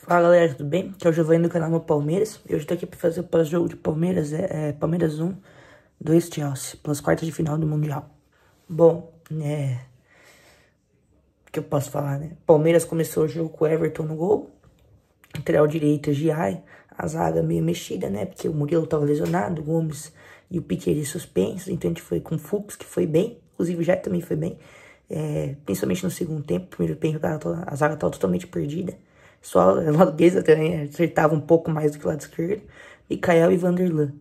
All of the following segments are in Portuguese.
Fala galera, tudo bem? Aqui é o Giovanni do canal Meu Palmeiras. E hoje eu tô aqui pra fazer o pós-jogo de Palmeiras, Palmeiras 1, 2 Chelsea, pelas quartas de final do Mundial. Bom, o que eu posso falar, né? Palmeiras começou o jogo com o Everton no gol, lateral direita, Giai, a zaga meio mexida, né? Porque o Murilo tava lesionado, o Gomes e o Piquerez suspensos, então a gente foi com o Fux, que foi bem, inclusive o Giai também foi bem, principalmente no segundo tempo. Primeiro tempo a zaga tava totalmente perdida. Só o lado deles até acertava um pouco mais do que o lado esquerdo. Mikael e Vanderlan.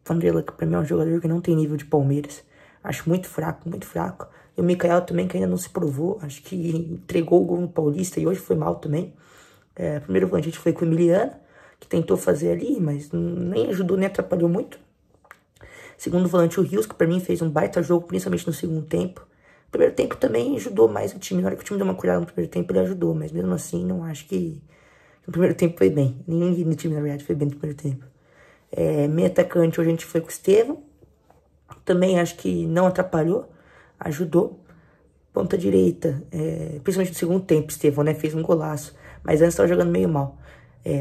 Vanderlan, que pra mim é um jogador que não tem nível de Palmeiras. Acho muito fraco, muito fraco. E o Mikael também, que ainda não se provou. Acho que entregou o gol no Paulista e hoje foi mal também. Primeiro volante a gente foi com o Emiliano, que tentou fazer ali, mas nem ajudou, nem atrapalhou muito. Segundo volante, o Rios, que pra mim fez um baita jogo, principalmente no segundo tempo. O primeiro tempo também ajudou mais o time. Na hora que o time deu uma cuidada no primeiro tempo, ele ajudou. Mas mesmo assim, não acho que no primeiro tempo foi bem. Ninguém no time, na verdade, foi bem no primeiro tempo. Meio atacante, hoje a gente foi com o Estevão. Também acho que não atrapalhou. Ajudou. Ponta direita, principalmente no segundo tempo, Estevão, né? Fez um golaço. Mas antes estava jogando meio mal.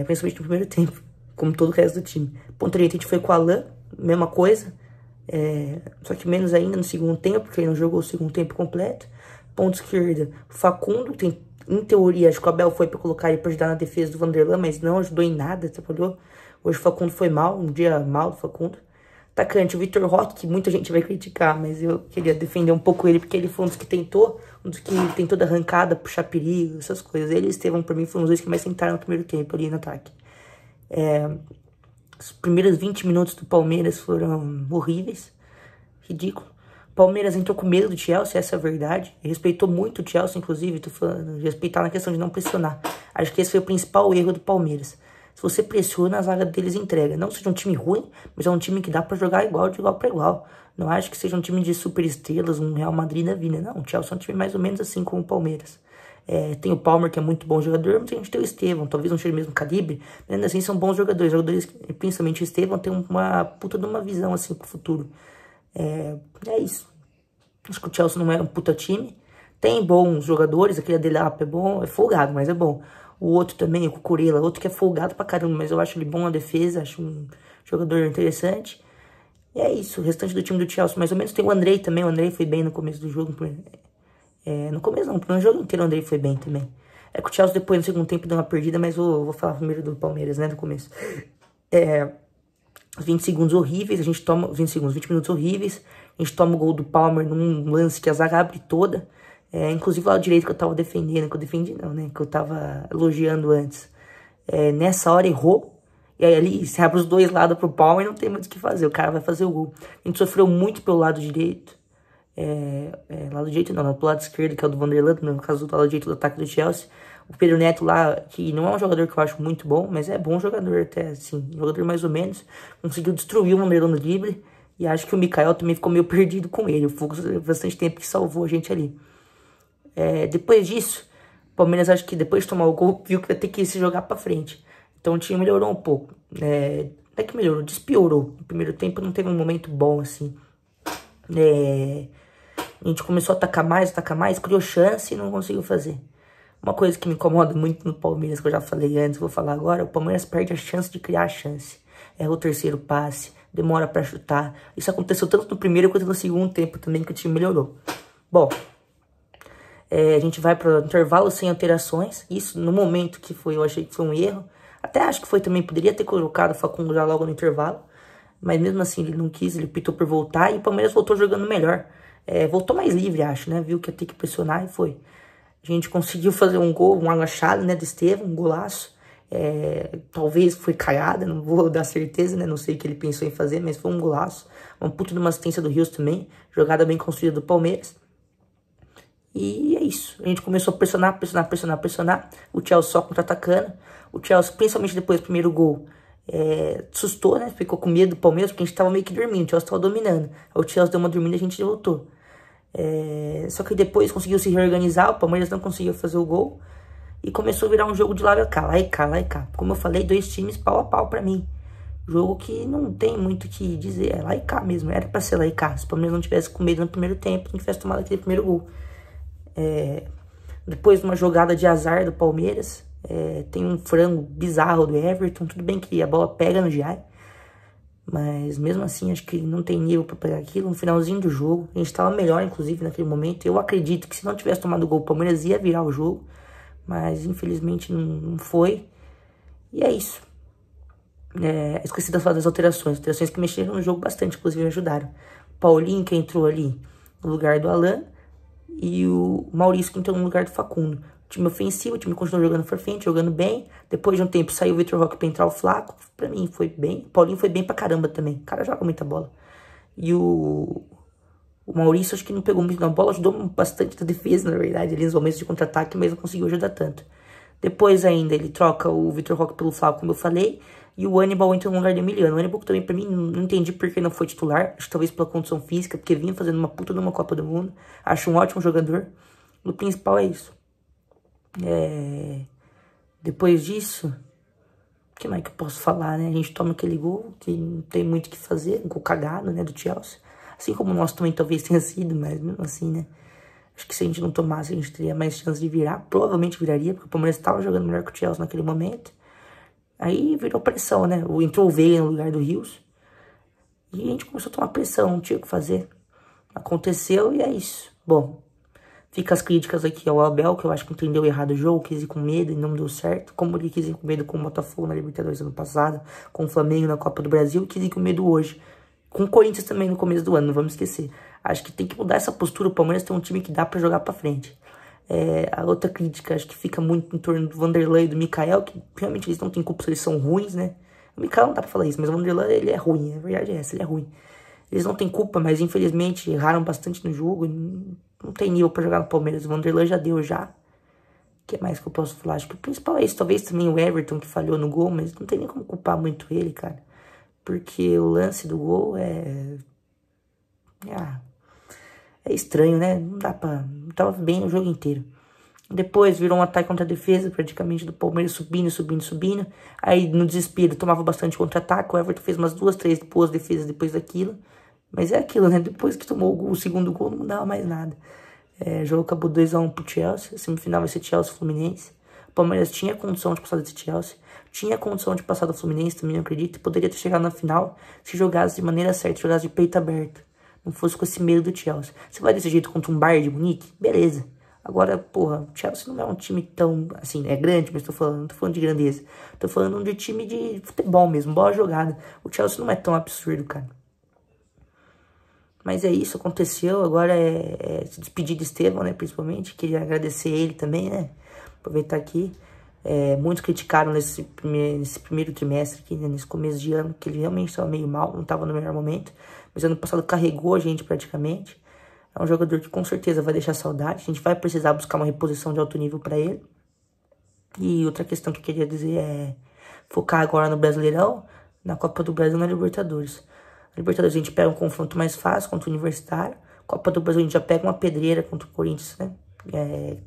Principalmente no primeiro tempo, como todo o resto do time. Ponta direita a gente foi com o Alan, mesma coisa. Só que menos ainda no segundo tempo, porque ele não jogou o segundo tempo completo. Ponta esquerda, Facundo, em teoria, acho que o Abel foi pra colocar ele pra ajudar na defesa do Vanderlan, mas não ajudou em nada, atrapalhou. Hoje o Facundo foi mal, um dia mal do Facundo. Atacante, o Vitor Roque, que muita gente vai criticar, mas eu queria defender um pouco ele, porque ele foi um dos que tentou da arrancada, puxar perigo, essas coisas. Ele e o Estevão, pra mim, foram os dois que mais tentaram no primeiro tempo ali no ataque. Os primeiros 20 minutos do Palmeiras foram horríveis, ridículo. O Palmeiras entrou com medo do Chelsea, essa é a verdade. Respeitou muito o Chelsea, inclusive, tô falando, respeitar na questão de não pressionar. Acho que esse foi o principal erro do Palmeiras. Se você pressiona, a zaga deles entrega. Não seja um time ruim, mas é um time que dá pra jogar igual, de igual pra igual. Não acho que seja um time de super estrelas, um Real Madrid da vida. Não, o Chelsea é um time mais ou menos assim como o Palmeiras. Tem o Palmer, que é muito bom jogador, mas a gente tem o Estevão, talvez não seja o mesmo calibre, mas ainda assim são bons jogadores. Jogadores, principalmente o Estevão, tem uma puta de uma visão assim pro futuro. É isso. Acho que o Chelsea não é um puta time. Tem bons jogadores, aquele Adelap é bom, é folgado, mas é bom. O outro também, o Cucurella, outro que é folgado pra caramba, mas eu acho ele bom na defesa, acho um jogador interessante. E é isso, o restante do time do Chelsea, mais ou menos. Tem o Andrei também, o Andrei foi bem no começo do jogo. No começo não, no jogo inteiro o Andrei foi bem também. Que o Chelsea depois no segundo tempo deu uma perdida, mas eu vou falar primeiro do Palmeiras, né, no começo. 20 segundos horríveis, a gente toma... 20 minutos horríveis, a gente toma o gol do Palmer num lance que a zaga abre toda. Inclusive o lado direito que eu tava defendendo, que eu defendi não, né, que eu tava elogiando antes. Nessa hora errou, e aí ali se abre os dois lados pro Palmer, não tem muito o que fazer, o cara vai fazer o gol. A gente sofreu muito pelo lado direito. Lado direito não, pro lado esquerdo, que é o do Vanderlan, no caso do lado direito do ataque do Chelsea. O Pedro Neto lá, que não é um jogador que eu acho muito bom, mas é bom jogador até, assim, jogador mais ou menos. Conseguiu destruir o Vanderlan no drible, e acho que o Mikael também ficou meio perdido com ele. O Fux bastante tempo que salvou a gente ali. Depois disso, o Palmeiras, acho que depois de tomar o gol, viu que vai ter que se jogar pra frente. Então o time melhorou um pouco. Não é que melhorou, despiorou. No primeiro tempo não teve um momento bom, assim. A gente começou a atacar mais, criou chance e não conseguiu fazer. Uma coisa que me incomoda muito no Palmeiras, que eu já falei antes, vou falar agora, o Palmeiras perde a chance de criar a chance. Erra o terceiro passe, demora pra chutar. Isso aconteceu tanto no primeiro quanto no segundo tempo também, que o time melhorou. Bom, a gente vai pro intervalo sem alterações. Isso, no momento que foi, eu achei que foi um erro. Até acho que foi também, poderia ter colocado o Facundo já logo no intervalo. Mas mesmo assim, ele não quis, ele optou por voltar e o Palmeiras voltou jogando melhor. Voltou mais livre, acho, né? Viu que ia ter que pressionar e foi. A gente conseguiu fazer um gol, um agachado, né, do Estevão, um golaço. Talvez foi caiada, não vou dar certeza, né? Não sei o que ele pensou em fazer, mas foi um golaço. Uma puta de uma assistência do Rios também. Jogada bem construída do Palmeiras. E é isso. A gente começou a pressionar. O Chelsea só contra-atacando. O Chelsea, principalmente depois do primeiro gol, assustou, né? Ficou com medo do Palmeiras, porque a gente tava meio que dormindo. O Chelsea tava dominando. Aí o Chelsea deu uma dormida e a gente voltou. Só que depois conseguiu se reorganizar. O Palmeiras não conseguiu fazer o gol. E começou a virar um jogo de lá e cá. Como eu falei, dois times pau a pau pra mim. Jogo que não tem muito o que dizer. É lá e cá mesmo. Era pra ser lá e cá. Se o Palmeiras não tivesse com medo no primeiro tempo, não tivesse tomado aquele primeiro gol. Depois de uma jogada de azar do Palmeiras, Tem um frango bizarro do Everton. Tudo bem que a bola pega no Giai, mas mesmo assim acho que não tem nível pra pegar aquilo. No finalzinho do jogo, a gente tava melhor inclusive naquele momento. Eu acredito que se não tivesse tomado o gol, o Palmeiras ia virar o jogo, mas infelizmente não foi. E é isso. Esqueci das alterações que mexeram no jogo bastante, inclusive me ajudaram. O Paulinho, que entrou ali no lugar do Alan, e o Maurício, que entrou no lugar do Facundo. Time ofensivo, o time continuou jogando pra frente, jogando bem. Depois de um tempo saiu o Vitor Roque pra entrar o Flaco. Pra mim foi bem. O Paulinho foi bem pra caramba também. O cara joga muita bola. E o Maurício acho que não pegou muito na bola, ajudou bastante na defesa, na verdade, ali nos momentos de contra-ataque, mas não conseguiu ajudar tanto. Depois ainda ele troca o Vitor Roque pelo Flaco, como eu falei, e o Aníbal entra no lugar do Emiliano. O Aníbal também, pra mim, não entendi por que não foi titular. Acho que talvez pela condição física, porque vinha fazendo uma puta de uma Copa do Mundo. Acho um ótimo jogador. O principal é isso. Depois disso, o que mais que eu posso falar, né? A gente toma aquele gol, que não tem muito o que fazer, um gol cagado, né, do Chelsea. Assim como o nosso também talvez tenha sido, mas mesmo assim, né? Acho que se a gente não tomasse, a gente teria mais chance de virar. Provavelmente viraria, porque o Palmeiras estava jogando melhor que o Chelsea naquele momento. Aí virou pressão, né? Entrou o Veiga no lugar do Rios. E a gente começou a tomar pressão, não tinha o que fazer. Aconteceu e é isso. Bom, fica as críticas aqui ao Abel, que eu acho que entendeu errado o jogo, quis ir com medo e não deu certo. Como ele quis ir com medo com o Botafogo na Libertadores ano passado, com o Flamengo na Copa do Brasil, quis ir com medo hoje. Com o Corinthians também no começo do ano, não vamos esquecer. Acho que tem que mudar essa postura. O Palmeiras tem um time que dá pra jogar pra frente. A outra crítica, acho que fica muito em torno do Vanderlei e do Mikael, que realmente eles não têm culpa se eles são ruins, né? O Mikael não dá pra falar isso, mas o Vanderlei, ele é ruim, a verdade é essa, ele é ruim. Eles não têm culpa, mas infelizmente erraram bastante no jogo, não tem nível pra jogar no Palmeiras. O Vanderlei já deu já. O que mais que eu posso falar? Acho que o principal é isso, talvez também o Everton que falhou no gol, mas não tem nem como culpar muito ele, cara. Porque o lance do gol é estranho, né? Não dá pra... Tava bem o jogo inteiro. Depois virou um ataque contra a defesa, praticamente, do Palmeiras subindo. Aí, no desespero, tomava bastante contra-ataque. O Everton fez umas 2, 3 boas defesas depois daquilo. Mas é aquilo, né? Depois que tomou o segundo gol, não mudava mais nada. O jogo acabou 2-1 pro Chelsea. A semifinal vai ser Chelsea e Fluminense. O Palmeiras tinha condição de passar desse Chelsea. Tinha condição de passar do Fluminense, também não acredito. Poderia ter chegado na final se jogasse de maneira certa, jogasse de peito aberto. Não fosse com esse medo do Chelsea. Você vai desse jeito contra um Bayern de Munique? Beleza. Agora, porra, o Chelsea não é um time tão, assim, é grande, mas não tô falando de grandeza. Tô falando de time de futebol mesmo, boa jogada. O Chelsea não é tão absurdo, cara. Mas é isso, aconteceu. Agora se despedir de Estevão, né, principalmente. Queria agradecer ele também, né. Aproveitar aqui. Muitos criticaram nesse primeiro trimestre aqui, né, nesse começo de ano, que ele realmente estava meio mal, não estava no melhor momento. Mas ano passado carregou a gente praticamente. É um jogador que com certeza vai deixar saudade. A gente vai precisar buscar uma reposição de alto nível para ele. E outra questão que eu queria dizer é focar agora no Brasileirão, na Copa do Brasil e na Libertadores. Na Libertadores a gente pega um confronto mais fácil contra o Universitário. Copa do Brasil a gente já pega uma pedreira contra o Corinthians, né?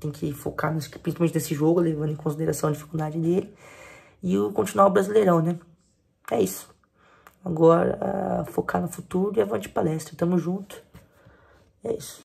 Tem que focar principalmente nesse jogo, levando em consideração a dificuldade dele. E continuar o Brasileirão, né? É isso. Agora, focar no futuro e avante palestra. Tamo junto. É isso.